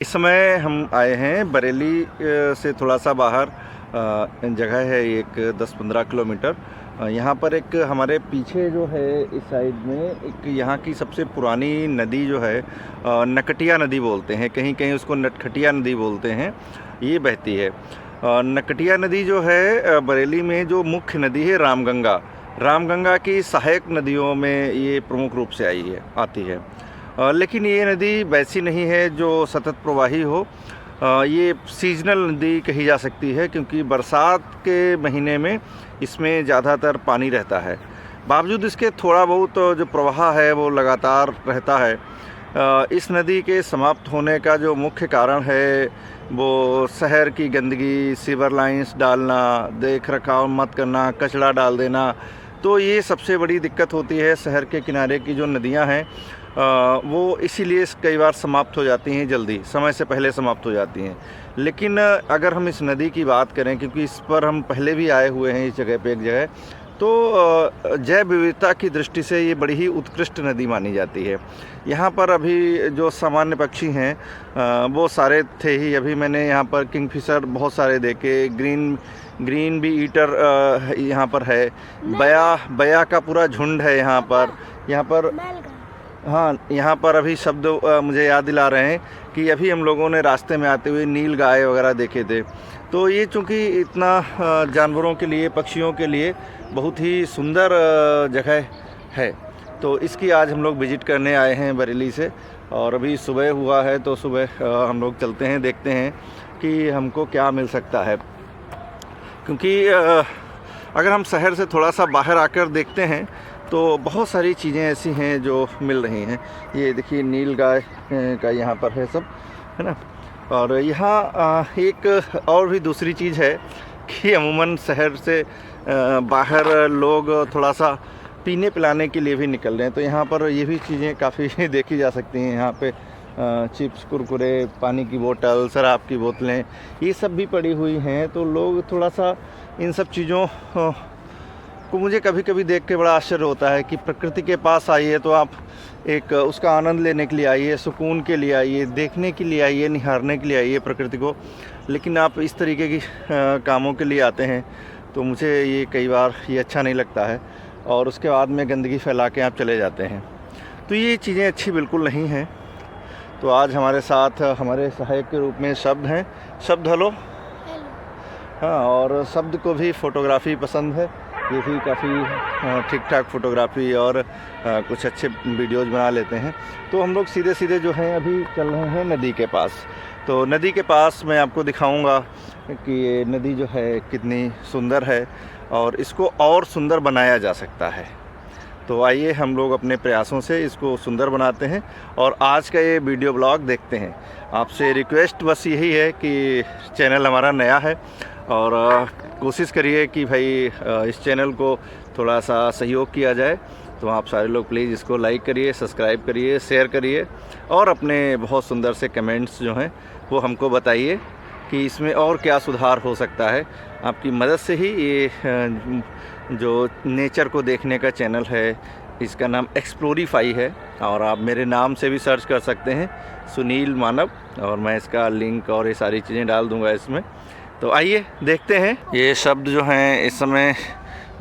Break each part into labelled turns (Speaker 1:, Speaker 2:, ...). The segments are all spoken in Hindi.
Speaker 1: इस समय हम आए हैं बरेली से थोड़ा सा बाहर जगह है एक 10-15 किलोमीटर। यहाँ पर एक हमारे पीछे जो है इस साइड में एक यहाँ की सबसे पुरानी नदी जो है नकटिया नदी बोलते हैं, कहीं कहीं उसको नटखटिया नदी बोलते हैं, ये बहती है। नकटिया नदी जो है बरेली में जो मुख्य नदी है रामगंगा की सहायक नदियों में ये प्रमुख रूप से आती है। लेकिन ये नदी वैसी नहीं है जो सतत प्रवाही हो। ये सीजनल नदी कही जा सकती है क्योंकि बरसात के महीने में इसमें ज़्यादातर पानी रहता है। बावजूद इसके थोड़ा बहुत जो प्रवाह है वो लगातार रहता है। इस नदी के समाप्त होने का जो मुख्य कारण है वो शहर की गंदगी, सीवर लाइंस डालना, देख रखाव मत करना, कचरा डाल देना, तो ये सबसे बड़ी दिक्कत होती है। शहर के किनारे की जो नदियां हैं वो इसीलिए कई बार समाप्त हो जाती हैं, जल्दी समय से पहले समाप्त हो जाती हैं। लेकिन अगर हम इस नदी की बात करें, क्योंकि इस पर हम पहले भी आए हुए हैं इस जगह पे एक जगह, तो जैव विविधता की दृष्टि से ये बड़ी ही उत्कृष्ट नदी मानी जाती है। यहाँ पर अभी जो सामान्य पक्षी हैं वो सारे थे ही। अभी मैंने यहाँ पर किंगफिशर बहुत सारे देखे, ग्रीन बी ईटर यहाँ पर है, बया का पूरा झुंड है यहाँ पर। हाँ, यहाँ पर अभी शब्द मुझे याद दिला रहे हैं कि अभी हम लोगों ने रास्ते में आते हुए नील गाय वगैरह देखे थे। तो ये चूँकि इतना जानवरों के लिए, पक्षियों के लिए बहुत ही सुंदर जगह है, तो इसकी आज हम लोग विज़िट करने आए हैं बरेली से। और अभी सुबह हुआ है तो सुबह हम लोग चलते हैं, देखते हैं कि हमको क्या मिल सकता है। क्योंकि अगर हम शहर से थोड़ा सा बाहर आकर देखते हैं तो बहुत सारी चीज़ें ऐसी हैं जो मिल रही हैं। ये देखिए नील गाय का यहाँ पर है सब, है ना। और यहाँ एक और भी दूसरी चीज़ है कि अमूमन शहर से बाहर लोग थोड़ा सा पीने पिलाने के लिए भी निकल रहे हैं, तो यहाँ पर ये भी चीज़ें काफ़ी देखी जा सकती हैं। यहाँ पे चिप्स, कुरकुरे, पानी की बोतल, शराब की बोतलें, ये सब भी पड़ी हुई हैं। तो लोग थोड़ा सा इन सब चीज़ों को, मुझे कभी कभी देख के बड़ा आश्चर्य होता है कि प्रकृति के पास आइए तो आप एक उसका आनंद लेने के लिए आइए, सुकून के लिए आइए, देखने के लिए आइए, निहारने के लिए आइए प्रकृति को, लेकिन आप इस तरीके की कामों के लिए आते हैं। तो मुझे ये कई बार ये अच्छा नहीं लगता है, और उसके बाद में गंदगी फैला के आप चले जाते हैं। तो ये चीज़ें अच्छी बिल्कुल नहीं हैं। तो आज हमारे साथ हमारे सहायक के रूप में शब्द हैं। शब्द हेलो। हाँ, और शब्द को भी फ़ोटोग्राफ़ी पसंद है, ये भी काफ़ी ठीक ठाक फ़ोटोग्राफ़ी और कुछ अच्छे वीडियोज़ बना लेते हैं। तो हम लोग सीधे सीधे जो हैं अभी चल रहे हैं नदी के पास। तो नदी के पास मैं आपको दिखाऊंगा कि ये नदी जो है कितनी सुंदर है और इसको और सुंदर बनाया जा सकता है। तो आइए हम लोग अपने प्रयासों से इसको सुंदर बनाते हैं और आज का ये वीडियो ब्लॉग देखते हैं। आपसे रिक्वेस्ट बस यही है कि चैनल हमारा नया है और कोशिश करिए कि भाई इस चैनल को थोड़ा सा सहयोग किया जाए। तो आप सारे लोग प्लीज़ इसको लाइक करिए, सब्सक्राइब करिए, शेयर करिए और अपने बहुत सुंदर से कमेंट्स जो हैं वो हमको बताइए कि इसमें और क्या सुधार हो सकता है। आपकी मदद से ही ये जो नेचर को देखने का चैनल है, इसका नाम एक्सप्लोरीफाई है, और आप मेरे नाम से भी सर्च कर सकते हैं, सुनील मानव, और मैं इसका लिंक और ये सारी चीज़ें डाल दूँगा इसमें। तो आइए देखते हैं। ये शब्द जो हैं इस समय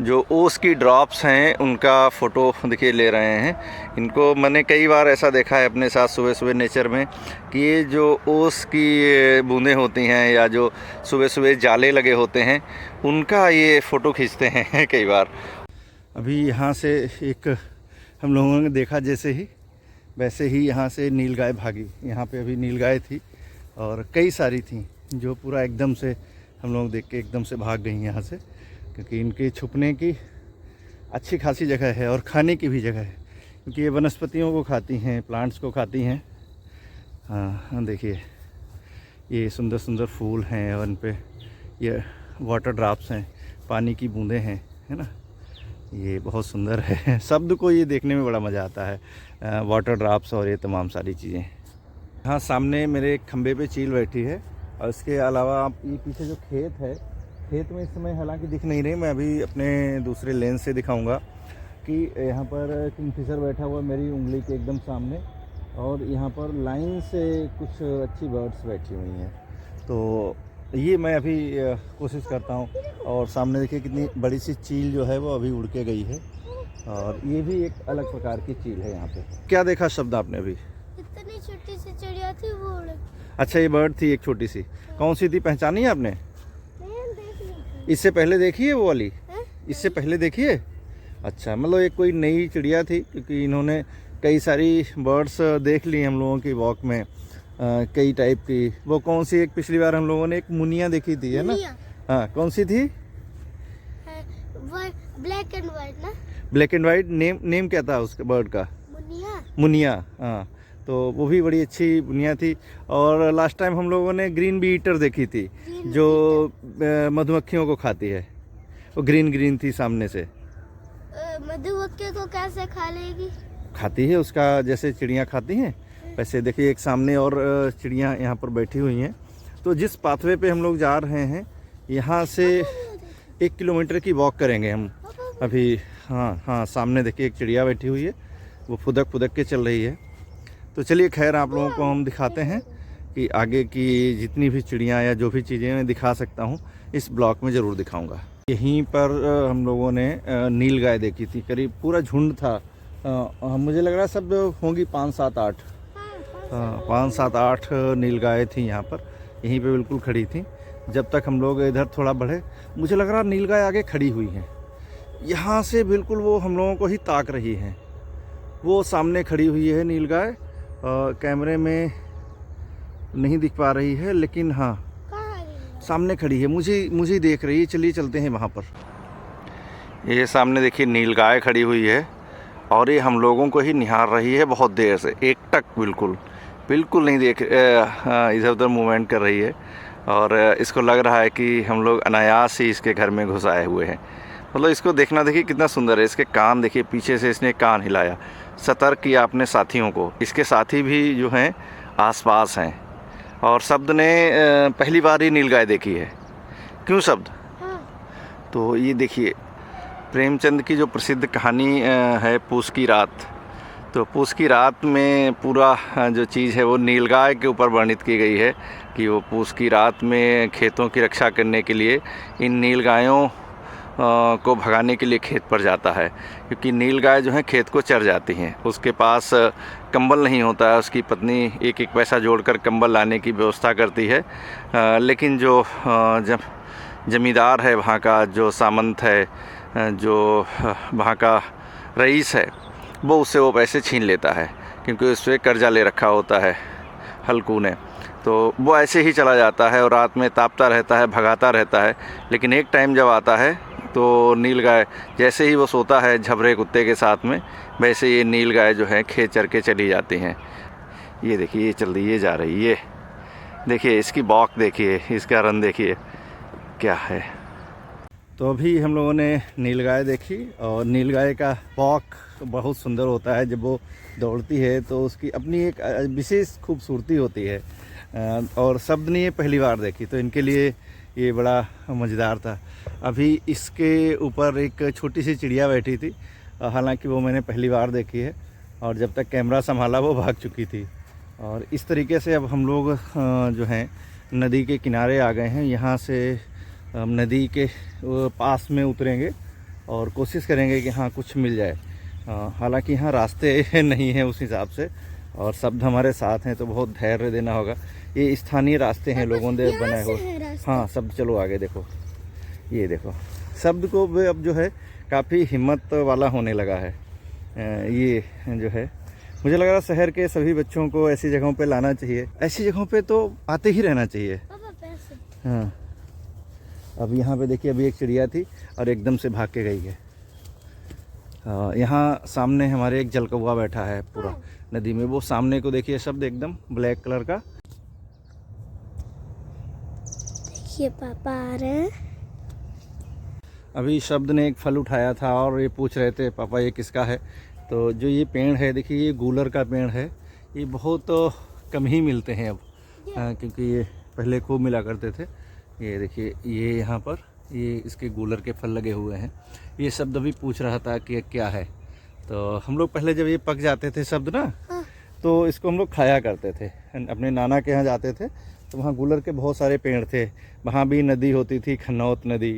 Speaker 1: जो ओस की ड्रॉप्स हैं उनका फ़ोटो देखिए ले रहे हैं। इनको मैंने कई बार ऐसा देखा है अपने साथ सुबह सुबह नेचर में कि ये जो ओस की बूंदें होती हैं या जो सुबह सुबह जाले लगे होते हैं उनका ये फ़ोटो खींचते हैं कई बार। अभी यहाँ से एक हम लोगों ने देखा जैसे ही, वैसे ही यहाँ से नीलगाय भागी। यहाँ पे अभी नीलगाय थी और कई सारी थी जो पूरा एकदम से हम लोग देख के एकदम से भाग गई यहाँ से, क्योंकि इनके छुपने की अच्छी खासी जगह है और खाने की भी जगह है, क्योंकि ये वनस्पतियों को खाती हैं, प्लांट्स को खाती हैं। हाँ देखिए ये सुंदर सुंदर फूल हैं और इन पे ये वाटर ड्रॉप्स हैं, पानी की बूंदें हैं, है ना। ये बहुत सुंदर है। शब्द को ये देखने में बड़ा मज़ा आता है, वाटर ड्रॉप्स और ये तमाम सारी चीज़ें। हाँ, सामने मेरे खंबे पे चील बैठी है, और इसके अलावा आप ये पीछे जो खेत है, खेत में इस समय हालांकि दिख नहीं रही, मैं अभी अपने दूसरे लेंस से दिखाऊंगा कि यहाँ पर किंगफिशर बैठा हुआ मेरी उंगली के एकदम सामने, और यहाँ पर लाइन से कुछ अच्छी बर्ड्स बैठी हुई हैं। तो ये मैं अभी कोशिश करता हूँ। और सामने देखिए कितनी बड़ी सी चील जो है वो अभी उड़ के गई है, और ये भी एक अलग प्रकार की चील है यहाँ पे। क्या देखा शब्द आपने अभी?
Speaker 2: इतनी छोटी सी चिड़िया थी वो उड़।
Speaker 1: अच्छा, ये बर्ड थी एक छोटी सी। कौन सी थी, पहचानी है आपने?
Speaker 2: नहीं, देख ली थी।
Speaker 1: इससे पहले देखी है वो वाली?
Speaker 2: हैं?
Speaker 1: इससे पहले देखी है? अच्छा, मतलब एक कोई नई चिड़िया थी, क्योंकि इन्होंने कई सारी बर्ड्स देख ली हम लोगों की वॉक में, कई टाइप की। वो कौन सी, एक पिछली बार हम लोगों ने एक मुनिया देखी थी, है ना? हाँ, कौन सी थी?
Speaker 2: ब्लैक एंड व्हाइट ना?
Speaker 1: Black and white. नेम क्या था उसके बर्ड का?
Speaker 2: मुनिया।
Speaker 1: मुनिया, हाँ। तो वो भी बड़ी अच्छी मुनिया थी। और लास्ट टाइम हम लोगों ने ग्रीन बी ईटर देखी थी, जो मधुमक्खियों को खाती है। वो ग्रीन ग्रीन थी सामने से।
Speaker 2: मधुमक्खी को कैसे खा लेगी?
Speaker 1: खाती है, उसका जैसे चिड़ियाँ खाती हैं वैसे। देखिए एक सामने और चिड़ियाँ यहाँ पर बैठी हुई हैं। तो जिस पाथवे पे हम लोग जा रहे हैं, यहाँ से 1 किलोमीटर की वॉक करेंगे हम अभी। हाँ, सामने देखिए एक चिड़िया बैठी हुई है, वो फुदक फुदक के चल रही है। तो चलिए खैर, आप लोगों को हम दिखाते हैं कि आगे की जितनी भी चिड़ियाँ या जो भी चीज़ें मैं दिखा सकता हूँ इस ब्लॉक में ज़रूर दिखाऊंगा। यहीं पर हम लोगों ने नील गाय देखी थी, करीब पूरा झुंड था। मुझे लग रहा है सब होंगी 5, 7, 8। 5, 7, 8 नील गाय थी यहाँ पर, यहीं पे बिल्कुल खड़ी थी। जब तक हम लोग इधर थोड़ा बढ़े, मुझे लग रहा नील गाय आगे खड़ी हुई हैं। यहाँ से बिल्कुल वो हम लोगों को ही ताक रही हैं। वो सामने खड़ी हुई है नील गाय। कैमरे में नहीं दिख पा रही है, लेकिन हाँ सामने खड़ी है, मुझे देख रही है। चलिए चलते हैं वहाँ पर। ये सामने देखिए नील गाय खड़ी हुई है, और ये हम लोगों को ही निहार रही है बहुत देर से। एकटक बिल्कुल नहीं देख, इधर उधर मूवमेंट कर रही है। और इसको लग रहा है कि हम लोग अनायास ही इसके घर में घुस आए हुए हैं। मतलब इसको देखना देखिए कितना सुंदर है। इसके कान देखिए, पीछे से इसने कान हिलाया, सतर्क किया अपने साथियों को। इसके साथी भी जो हैं आसपास हैं। और शब्द ने पहली बार ही नीलगाय देखी है। क्यों शब्द? तो ये देखिए प्रेमचंद की जो प्रसिद्ध कहानी है पूस की रात, तो पूस की रात में पूरा जो चीज़ है वो नीलगाय के ऊपर वर्णित की गई है कि वो पूस की रात में खेतों की रक्षा करने के लिए इन नीलगायों को भगाने के लिए खेत पर जाता है। क्योंकि नीलगाय जो है खेत को चर जाती हैं, उसके पास कंबल नहीं होता है। उसकी पत्नी एक एक पैसा जोड़कर कंबल लाने की व्यवस्था करती है, लेकिन जो जमींदार है वहाँ का, जो सामंत है, जो वहाँ का रईस है, वो उससे वो पैसे छीन लेता है, क्योंकि उस पर कर्जा ले रखा होता है हल्कू ने। तो वो ऐसे ही चला जाता है और रात में तापता रहता है, भगाता रहता है। लेकिन एक टाइम जब आता है तो नीलगाय जैसे ही वो सोता है झबरे कुत्ते के साथ में, वैसे ये नीलगाय जो है खेत चर के चली जाती हैं। ये देखिए ये चल रही है, जा रही है। देखिए इसकी बॉक देखिए, इसका रन देखिए क्या है। तो अभी हम लोगों ने नीलगाय देखी, और नीलगाय का वॉक बहुत सुंदर होता है। जब वो दौड़ती है तो उसकी अपनी एक विशेष खूबसूरती होती है। और शब्द ने ये पहली बार देखी, तो इनके लिए ये बड़ा मज़ेदार था। अभी इसके ऊपर एक छोटी सी चिड़िया बैठी थी, हालांकि वो मैंने पहली बार देखी है, और जब तक कैमरा संभाला वो भाग चुकी थी। और इस तरीके से अब हम लोग जो हैं नदी के किनारे आ गए हैं। यहाँ से हम नदी के पास में उतरेंगे और कोशिश करेंगे कि हाँ कुछ मिल जाए। हालांकि यहाँ रास्ते नहीं हैं उस हिसाब से, और शब्द हमारे साथ हैं तो बहुत धैर्य देना होगा। ये स्थानीय रास्ते हैं लोगों ने बनाए हुए। हाँ शब्द, चलो आगे देखो, ये देखो शब्द को अब जो है काफ़ी हिम्मत वाला होने लगा है। ये जो है मुझे लग रहा है शहर के सभी बच्चों को ऐसी जगहों पे लाना चाहिए। ऐसी जगहों पे तो आते ही रहना चाहिए। हाँ, अब यहाँ पे देखिए अभी एक चिड़िया थी और एकदम से भाग के गई है। यहाँ सामने हमारे एक जलकौवा बैठा है पूरा नदी में। वो सामने को देखिए शब्द, एकदम ब्लैक कलर का।
Speaker 2: देखिए पापा आ रहे हैं।
Speaker 1: अभी शब्द ने एक फल उठाया था और ये पूछ रहे थे पापा ये किसका है। तो जो ये पेड़ है देखिए, ये गूलर का पेड़ है। ये बहुत कम ही मिलते हैं अब, क्योंकि ये पहले खूब मिला करते थे। ये देखिए ये यहाँ पर ये इसके गूलर के फल लगे हुए हैं। ये शब्द अभी पूछ रहा था कि क्या है। तो हम लोग पहले जब ये पक जाते थे शब्द ना, तो इसको हम लोग खाया करते थे। अपने नाना के यहाँ जाते थे तो वहाँ गूलर के बहुत सारे पेड़ थे, वहाँ भी नदी होती थी, खन्नौत नदी,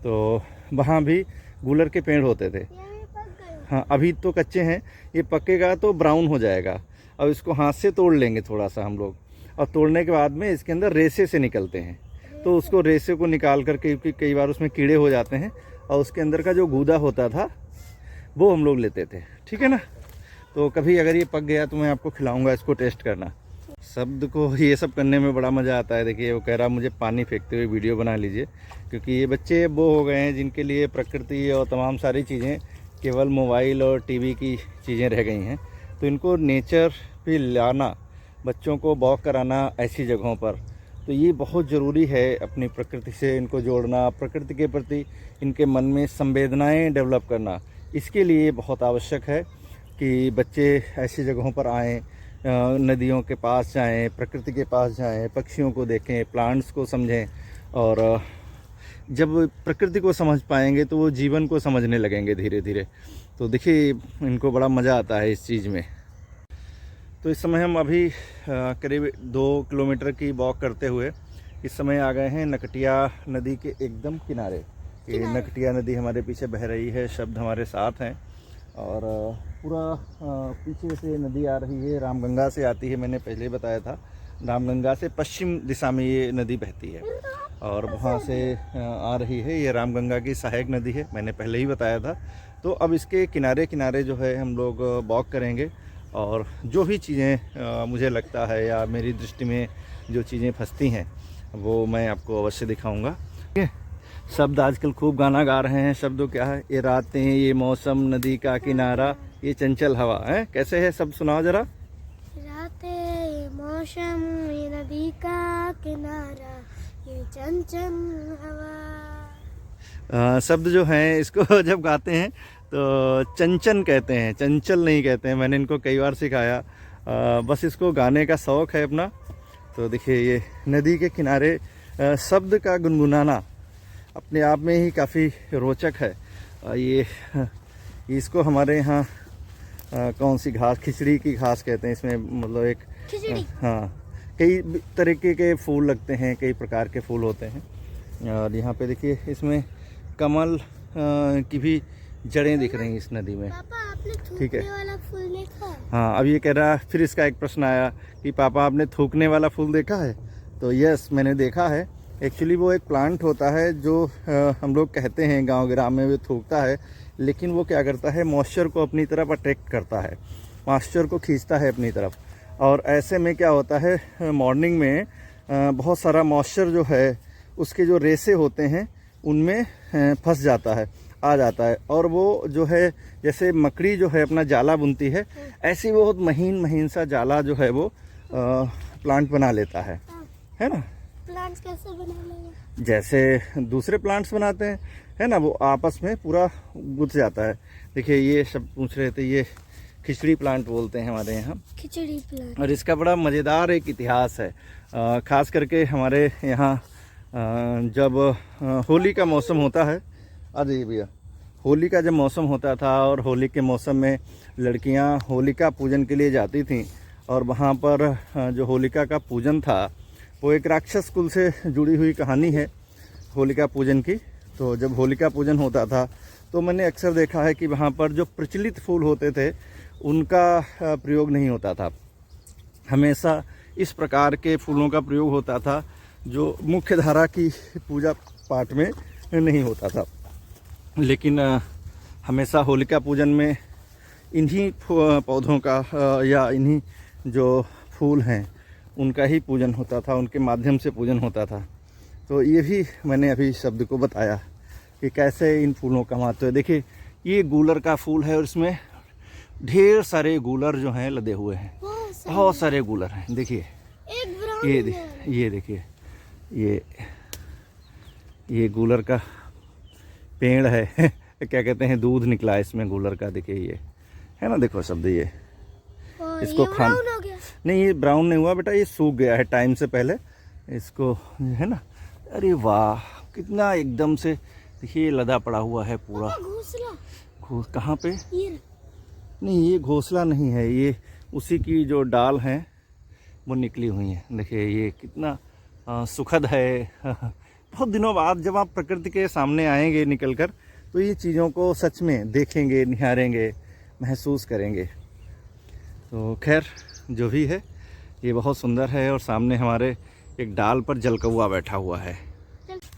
Speaker 1: तो वहाँ भी गूलर के पेड़ होते थे।
Speaker 2: ये भी पक गए।
Speaker 1: हाँ, अभी तो कच्चे हैं, ये पकेगा तो ब्राउन हो जाएगा। अब इसको हाथ से तोड़ लेंगे थोड़ा सा हम लोग, और तोड़ने के बाद में इसके अंदर रेसे से निकलते हैं, तो उसको रेसे को निकाल कर, क्योंकि कई बार उसमें कीड़े हो जाते हैं, और उसके अंदर का जो गूदा होता था वो हम लोग लेते थे। ठीक है ना। तो कभी अगर ये पक गया तो मैं आपको खिलाऊंगा, इसको टेस्ट करना। शब्द को ये सब करने में बड़ा मज़ा आता है। देखिए वो कह रहा मुझे पानी फेंकते हुए वीडियो बना लीजिए, क्योंकि ये बच्चे वो हो गए हैं जिनके लिए प्रकृति और तमाम सारी चीज़ें केवल मोबाइल और टीवी की चीज़ें रह गई हैं। तो इनको नेचर पे लाना, बच्चों को वॉक कराना ऐसी जगहों पर, तो ये बहुत ज़रूरी है। अपनी प्रकृति से इनको जोड़ना, प्रकृति के प्रति इनके मन में संवेदनाएं डेवलप करना, इसके लिए बहुत आवश्यक है कि बच्चे ऐसी जगहों पर आएँ, नदियों के पास जाएं, प्रकृति के पास जाएं, पक्षियों को देखें, प्लांट्स को समझें। और जब प्रकृति को समझ पाएंगे तो वो जीवन को समझने लगेंगे धीरे धीरे। तो देखिए इनको बड़ा मज़ा आता है इस चीज़ में। तो इस समय हम अभी करीब 2 किलोमीटर की वॉक करते हुए इस समय आ गए हैं नकटिया नदी के एकदम किनारे। ये नकटिया नदी हमारे पीछे बह रही है, शब्द हमारे साथ हैं, और पूरा पीछे से नदी आ रही है, रामगंगा से आती है। मैंने पहले ही बताया था, रामगंगा से पश्चिम दिशा में ये नदी बहती है, और वहाँ से आ रही है। ये रामगंगा की सहायक नदी है, मैंने पहले ही बताया था। तो अब इसके किनारे किनारे जो है हम लोग वॉक करेंगे, और जो भी चीज़ें मुझे लगता है या मेरी दृष्टि में जो चीज़ें फंसती हैं वो मैं आपको अवश्य दिखाऊंगा। ठीक है। शब्द आजकल खूब गाना गा रहे हैं। शब्दों क्या है, ये रातें, ये मौसम, नदी का किनारा, ये चंचल हवा है। कैसे है सब सुनाओ जरा।
Speaker 2: रातें, ये मौसम, ये नदी का किनारा, ये चंचल हवा।
Speaker 1: शब्द जो हैं इसको जब गाते हैं तो चंचन कहते हैं, चंचल नहीं कहते हैं। मैंने इनको कई बार सिखाया, बस इसको गाने का शौक़ है अपना। तो देखिए ये नदी के किनारे शब्द का गुनगुनाना अपने आप में ही काफ़ी रोचक है। ये इसको हमारे यहाँ कौन सी घास, खिचड़ी की घास कहते हैं। इसमें मतलब एक
Speaker 2: खिचड़ी।
Speaker 1: हाँ, कई तरीके के फूल लगते हैं, कई प्रकार के फूल होते हैं। और यहाँ पे देखिए इसमें कमल की भी जड़ें दिख रही हैं इस नदी में।
Speaker 2: पापा आपने
Speaker 1: ठीक है।
Speaker 2: थूकने वाला फूल देखा है?
Speaker 1: हाँ, अब ये कह रहा, फिर इसका एक प्रश्न आया कि पापा आपने थूकने वाला फूल देखा है। तो यस, मैंने देखा है। एक्चुअली वो एक प्लांट होता है जो हम लोग कहते हैं गांव ग्राम में वो थूकता है, लेकिन वो क्या करता है, मॉइस्चर को अपनी तरफ अट्रैक्ट करता है, मॉइस्चर को खींचता है अपनी तरफ। और ऐसे में क्या होता है, मॉर्निंग में बहुत सारा मॉइस्चर जो है उसके जो रेसे होते हैं उनमें फंस जाता है, आ जाता है। और वो जो है जैसे मकड़ी जो है अपना जाला बुनती है, ऐसी बहुत महीन महीन सा जाला जो है वो प्लांट बना लेता है ना।
Speaker 2: प्लांट्स कैसे बना लेंगे?
Speaker 1: जैसे दूसरे प्लांट्स बनाते हैं, है ना, वो आपस में पूरा गुथ जाता है। देखिए ये सब पूछ रहे थे, ये खिचड़ी प्लांट बोलते हैं हमारे यहाँ,
Speaker 2: खिचड़ी प्लांट।
Speaker 1: और इसका बड़ा मज़ेदार एक इतिहास है। ख़ास करके हमारे यहाँ जब होली का मौसम होता है, आ जाइए भैया, होली का जब मौसम होता था और होली के मौसम में लड़कियाँ होलिका पूजन के लिए जाती थीं, और वहाँ पर जो होलिका का पूजन था वो एक राक्षस कुल से जुड़ी हुई कहानी है होलिका पूजन की। तो जब होलिका पूजन होता था तो मैंने अक्सर देखा है कि वहाँ पर जो प्रचलित फूल होते थे उनका प्रयोग नहीं होता था, हमेशा इस प्रकार के फूलों का प्रयोग होता था जो मुख्य धारा की पूजा पाठ में नहीं होता था। लेकिन हमेशा होलिका पूजन में इन्हीं पौधों का या इन्हीं जो फूल हैं उनका ही पूजन होता था, उनके माध्यम से पूजन होता था। तो ये भी मैंने अभी शब्द को बताया कि कैसे इन फूलों का महत्व है। देखिए ये गूलर का फूल है और इसमें ढेर सारे गूलर जो हैं लदे हुए हैं, बहुत सारे गूलर हैं। देखिए ये देखिए ये गूलर का पेड़ है क्या कहते हैं, दूध निकला है इसमें गूलर का। देखिए ये है ना, देखो शब्द, ये इसको खान नहीं, ये ब्राउन नहीं हुआ बेटा, ये सूख गया है टाइम से पहले, इसको है ना। अरे वाह, कितना एकदम से देखिए लदा पड़ा हुआ है पूरा।
Speaker 2: घोंसला
Speaker 1: कहाँ पे?
Speaker 2: ये
Speaker 1: नहीं, ये घोंसला नहीं है, ये उसी की जो डाल हैं वो निकली हुई हैं। देखिए ये कितना सुखद है। बहुत दिनों बाद जब आप प्रकृति के सामने आएंगे निकल कर, तो ये चीज़ों को सच में देखेंगे, निहारेंगे, महसूस करेंगे। तो खैर जो भी है ये बहुत सुंदर है। और सामने हमारे एक डाल पर जलकौवा बैठा हुआ है।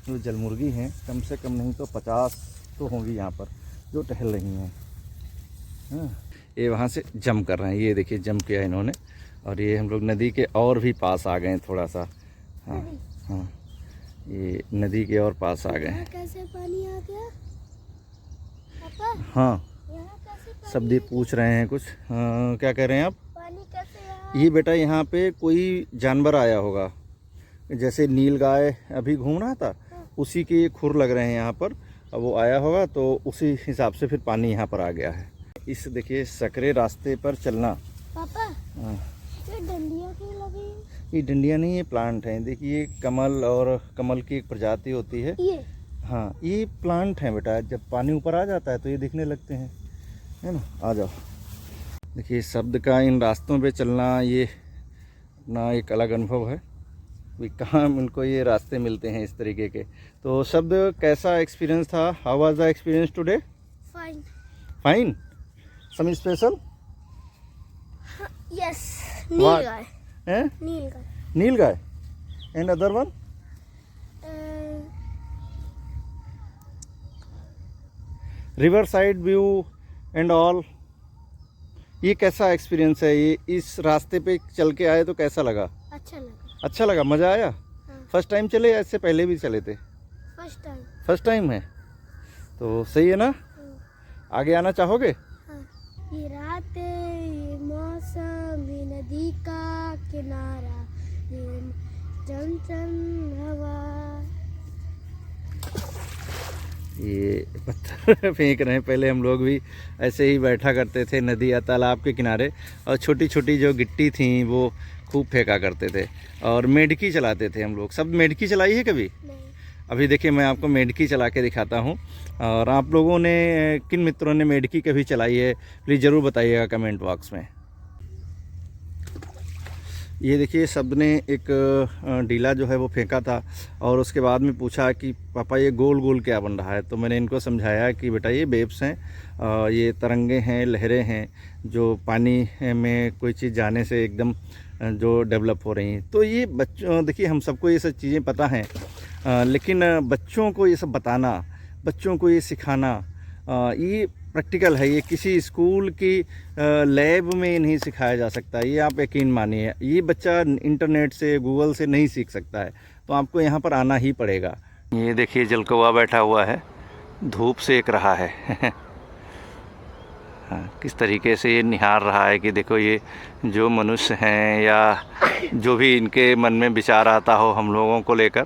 Speaker 1: जो जलमुर्गी हैं कम से कम नहीं तो 50 तो होंगी यहाँ पर जो टहल रही हैं। हाँ, ये वहाँ से जंप कर रहे हैं। ये देखिए जंप किया इन्होंने। और ये हम लोग नदी के और भी पास आ गए थोड़ा सा। हाँ हाँ, ये नदी के और पास आ गए।
Speaker 2: कैसे पानी आ गया पापा?
Speaker 1: हाँ,
Speaker 2: यहाँ कैसे पानी
Speaker 1: सब भी पूछ रहे हैं कुछ। क्या कह रहे हैं आप?
Speaker 2: पानी कैसे यहाँ?
Speaker 1: ये बेटा यहाँ पे कोई जानवर आया होगा, जैसे नील गाय अभी घूम रहा था, उसी के खुर लग रहे हैं यहाँ पर। अब वो आया होगा तो उसी हिसाब से फिर पानी यहाँ पर आ गया है। इस देखिए सकरे रास्ते पर चलना।
Speaker 2: पापा ये डंडियाँ क्यों लगी हैं?
Speaker 1: ये डंडियाँ नहीं, ये प्लांट हैं। देखिए कमल, और कमल की एक प्रजाति होती है।
Speaker 2: ये
Speaker 1: हाँ, ये प्लांट हैं बेटा। जब पानी ऊपर आ जाता है तो ये दिखने लगते हैं, है ना। आ जाओ। देखिए शब्द का इन रास्तों पे चलना ये अपना एक अलग अनुभव है। भी कहाँ इनको ये रास्ते मिलते हैं इस तरीके के। तो शब्द कैसा एक्सपीरियंस था? How was the experience today?
Speaker 2: Fine.
Speaker 1: Fine. Some special?
Speaker 2: Yes,
Speaker 1: What?
Speaker 2: Nilgai.
Speaker 1: हैं?
Speaker 2: Nilgai.
Speaker 1: Nilgai. And other one? River side view and all. ये कैसा एक्सपीरियंस है? ये इस रास्ते पे चल के आए तो कैसा लगा?
Speaker 2: अच्छा लगा।
Speaker 1: अच्छा लगा, मज़ा आया?
Speaker 2: हाँ।
Speaker 1: फर्स्ट टाइम चले या इससे पहले भी चले थे?
Speaker 2: First time.
Speaker 1: फर्स्ट टाइम है तो सही है ना। आगे आना चाहोगे?
Speaker 2: हाँ। ये रात, ये मौसम, ये नदी का किनारा, ये चमचम हवा।
Speaker 1: ये पत्थर फेंक रहे हैं। पहले हम लोग भी ऐसे ही बैठा करते थे नदी या तालाब के किनारे, और छोटी छोटी जो गिट्टी थी वो खूब फेंका करते थे। और मेढकी चलाते थे हम लोग। सब मेढकी चलाई है कभी?
Speaker 2: नहीं।
Speaker 1: अभी देखिए मैं आपको मेढकी चला के दिखाता हूँ। और आप लोगों ने, किन मित्रों ने मेढकी कभी चलाई है, प्लीज़ ज़रूर बताइएगा कमेंट बॉक्स में। ये देखिए शब्द ने एक डीला जो है वो फेंका था, और उसके बाद में पूछा कि पापा ये गोल गोल क्या बन रहा है। तो मैंने इनको समझाया कि बेटा ये वेव्स हैं, ये तरंगे हैं, लहरें हैं, जो पानी में कोई चीज़ जाने से एकदम जो डेवलप हो रही हैं। तो ये बच्चों, देखिए हम सबको ये सब चीज़ें पता हैं, लेकिन बच्चों को ये सब बताना, बच्चों को ये सिखाना, ये प्रैक्टिकल है। ये किसी स्कूल की लैब में नहीं सिखाया जा सकता। ये आप यकीन मानिए, ये बच्चा इंटरनेट से, गूगल से नहीं सीख सकता है। तो आपको यहाँ पर आना ही पड़ेगा। ये देखिए जलकौवा बैठा हुआ है, धूप सेक रहा है। हाँ, किस तरीके से ये निहार रहा है कि देखो ये जो मनुष्य हैं या जो भी इनके मन में विचार आता हो हम लोगों को लेकर,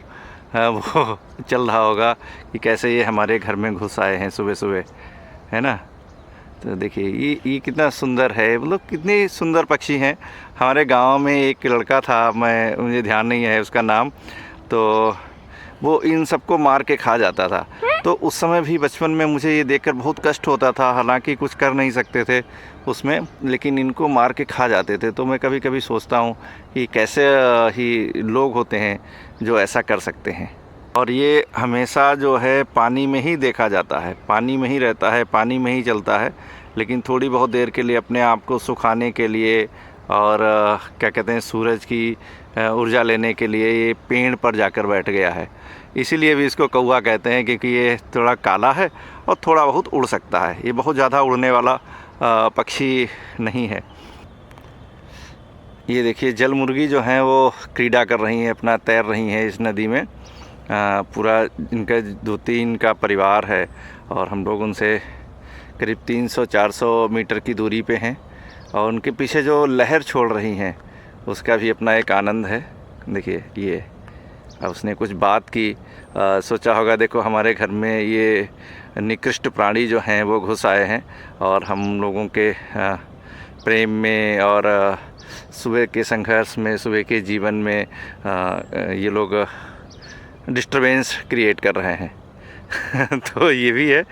Speaker 1: वो चल रहा होगा कि कैसे ये हमारे घर में घुस आए हैं सुबह सुबह, है ना। तो देखिए ये कितना सुंदर है। मतलब कितने सुंदर पक्षी हैं। हमारे गांव में एक लड़का था, मुझे ध्यान नहीं है उसका नाम, तो वो इन सबको मार के खा जाता था। तो उस समय भी बचपन में मुझे ये देखकर बहुत कष्ट होता था। हालांकि कुछ कर नहीं सकते थे उसमें, लेकिन इनको मार के खा जाते थे। तो मैं कभी कभी सोचता हूँ कि कैसे ही लोग होते हैं जो ऐसा कर सकते हैं। और ये हमेशा जो है पानी में ही देखा जाता है, पानी में ही रहता है, पानी में ही चलता है। लेकिन थोड़ी बहुत देर के लिए अपने आप को सुखाने के लिए और क्या कहते हैं, सूरज की ऊर्जा लेने के लिए ये पेड़ पर जाकर बैठ गया है। इसीलिए भी इसको कौवा कहते हैं, क्योंकि ये थोड़ा काला है और थोड़ा बहुत उड़ सकता है। ये बहुत ज़्यादा उड़ने वाला पक्षी नहीं है। ये देखिए जल मुर्गी जो हैं वो क्रीड़ा कर रही हैं, अपना तैर रही हैं इस नदी में। पूरा इनका 2-3 का परिवार है, और हम लोग उनसे करीब 300-400 मीटर की दूरी पे हैं। और उनके पीछे जो लहर छोड़ रही हैं उसका भी अपना एक आनंद है। देखिए ये, अब उसने कुछ बात की, सोचा होगा देखो हमारे घर में ये निकृष्ट प्राणी जो हैं वो घुस आए हैं, और हम लोगों के प्रेम में और सुबह के संघर्ष में, सुबह के जीवन में ये लोग डिस्टरबेंस क्रिएट कर रहे हैं। तो ये भी है।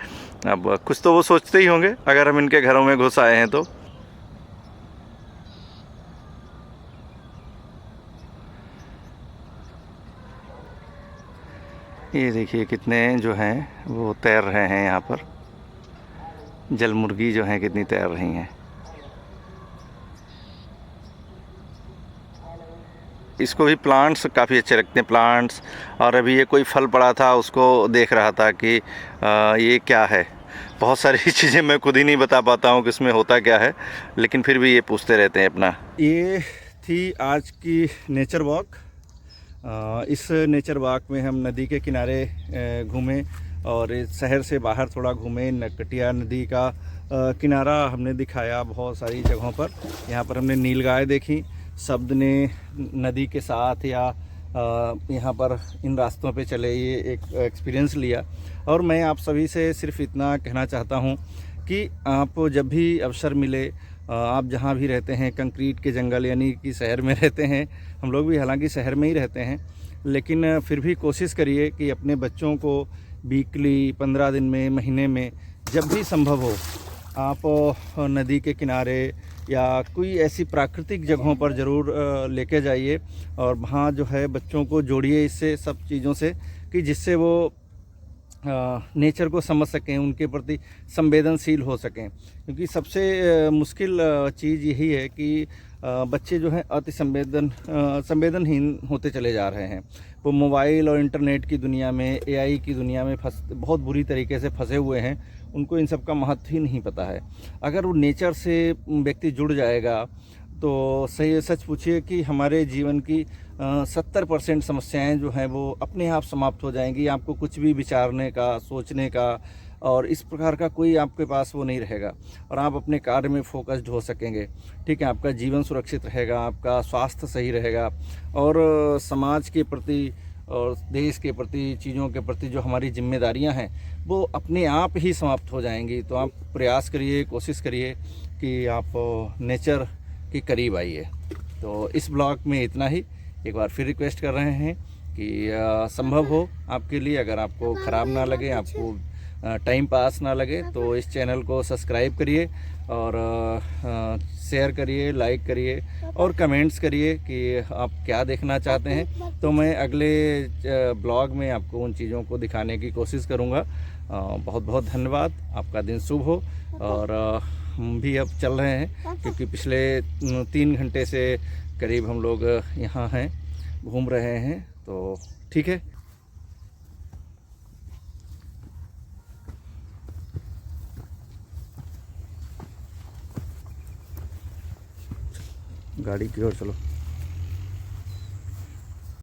Speaker 1: अब कुछ तो वो सोचते ही होंगे अगर हम इनके घरों में घुस आए हैं तो। ये देखिए कितने जो हैं वो तैर रहे हैं यहाँ पर, जल मुर्गी जो हैं कितनी तैर रही हैं। इसको भी प्लांट्स काफ़ी अच्छे लगते हैं, प्लांट्स। और अभी ये कोई फल पड़ा था, उसको देख रहा था कि ये क्या है। बहुत सारी चीज़ें मैं खुद ही नहीं बता पाता हूँ कि इसमें होता क्या है, लेकिन फिर भी ये पूछते रहते हैं अपना। ये थी आज की नेचर वॉक। इस नेचर वॉक में हम नदी के किनारे घूमे और इस शहर से बाहर थोड़ा घूमे। नकटिया नदी का किनारा हमने दिखाया बहुत सारी जगहों पर। यहाँ पर हमने नीलगाय देखी, शब्द ने नदी के साथ या यहाँ पर इन रास्तों पे चले, ये एक एक्सपीरियंस लिया। और मैं आप सभी से सिर्फ इतना कहना चाहता हूँ कि आप जब भी अवसर मिले, आप जहाँ भी रहते हैं, कंक्रीट के जंगल यानी कि शहर में रहते हैं, हम लोग भी हालांकि शहर में ही रहते हैं, लेकिन फिर भी कोशिश करिए कि अपने बच्चों को वीकली, 15 दिन में, महीने में जब भी संभव हो आप नदी के किनारे या कोई ऐसी प्राकृतिक जगहों पर ज़रूर लेके जाइए और वहाँ जो है बच्चों को जोड़िए इससे सब चीज़ों से, कि जिससे वो नेचर को समझ सकें, उनके प्रति संवेदनशील हो सकें। क्योंकि सबसे मुश्किल चीज़ यही है कि बच्चे जो हैं अति संवेदनहीन होते चले जा रहे हैं। वो मोबाइल और इंटरनेट की दुनिया में, एआई की दुनिया में बहुत बुरी तरीके से फंसे हुए हैं। उनको इन सब का महत्व ही नहीं पता है। अगर वो नेचर से व्यक्ति जुड़ जाएगा तो सही सच पूछिए कि हमारे जीवन की 70% समस्याएं जो हैं वो अपने आप समाप्त हो जाएंगी। आपको कुछ भी विचारने का, सोचने का और इस प्रकार का कोई आपके पास वो नहीं रहेगा और आप अपने कार्य में फोकस्ड हो सकेंगे। ठीक है, आपका जीवन सुरक्षित रहेगा, आपका स्वास्थ्य सही रहेगा और समाज के प्रति और देश के प्रति, चीज़ों के प्रति जो हमारी जिम्मेदारियां हैं वो अपने आप ही समाप्त हो जाएंगी। तो आप प्रयास करिए, कोशिश करिए कि आप नेचर के करीब आइए। तो इस ब्लॉग में इतना ही। एक बार फिर रिक्वेस्ट कर रहे हैं कि संभव हो आपके लिए, अगर आपको ख़राब ना लगे, आपको टाइम पास ना लगे, तो इस चैनल को सब्सक्राइब करिए और शेयर करिए, लाइक करिए और कमेंट्स करिए कि आप क्या देखना चाहते हैं। तो मैं अगले ब्लॉग में आपको उन चीज़ों को दिखाने की कोशिश करूँगा। बहुत बहुत धन्यवाद। आपका दिन शुभ हो। और हम भी अब चल रहे हैं क्योंकि पिछले 3 घंटे से करीब हम लोग यहाँ हैं, घूम रहे हैं। तो ठीक है, गाड़ी की ओर चलो।